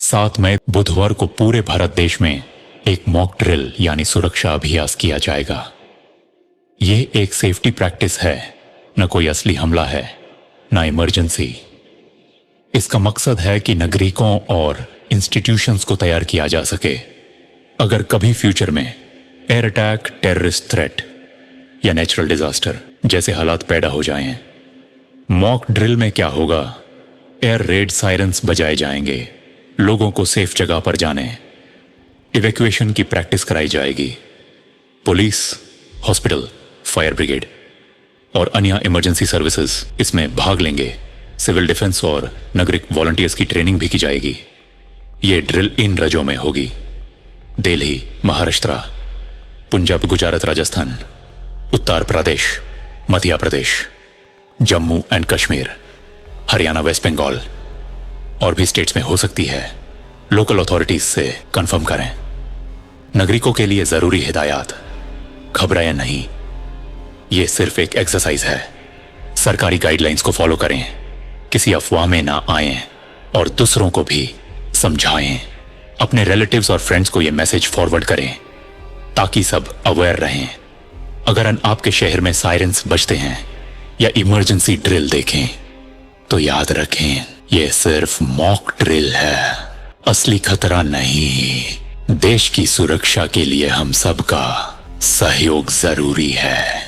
7 मई बुधवार को पूरे भारत देश में एक मॉक ड्रिल यानी सुरक्षा अभ्यास किया जाएगा। ये एक सेफ्टी प्रैक्टिस है, न कोई असली हमला है, न इमरजेंसी। इसका मकसद है कि नागरिकों और इंस्टीट्यूशंस को तैयार किया जा सके अगर कभी फ्यूचर में एयर अटैक, टेररिस्ट थ्रेट या नेचुरल डिजास्टर जैसे हालात पैदा हो जाएं। मॉक ड्रिल में क्या होगा? एयर रेड सायरन्स बजाए जाएंगे, लोगों को सेफ जगह पर जाने, इवैक्यूएशन की प्रैक्टिस कराई जाएगी। पुलिस, हॉस्पिटल, फायर ब्रिगेड और अन्य इमरजेंसी सर्विसेज इसमें भाग लेंगे। सिविल डिफेंस और नागरिक वॉलंटियर्स की ट्रेनिंग भी की जाएगी। ये ड्रिल इन राज्यों में होगी: दिल्ली, महाराष्ट्र, पंजाब, गुजरात, राजस्थान, उत्तर प्रदेश, मध्य प्रदेश, जम्मू एंड कश्मीर, हरियाणा, वेस्ट बंगाल और भी स्टेट्स में हो सकती है। लोकल अथॉरिटीज से कंफर्म करें। नागरिकों के लिए जरूरी हिदायत: घबराएं नहीं, यह सिर्फ एक एक्सरसाइज है। सरकारी गाइडलाइंस को फॉलो करें, किसी अफवाह में ना आएं और दूसरों को भी समझाएं। अपने रिलेटिव्स और फ्रेंड्स को यह मैसेज फॉरवर्ड करें ताकि सब अवेयर रहें। अगर आपके शहर में सायरन्स बजते हैं या इमरजेंसी ड्रिल देखें तो याद रखें, यह सिर्फ मॉक ड्रिल है, असली खतरा नहीं। देश की सुरक्षा के लिए हम सबका सहयोग जरूरी है।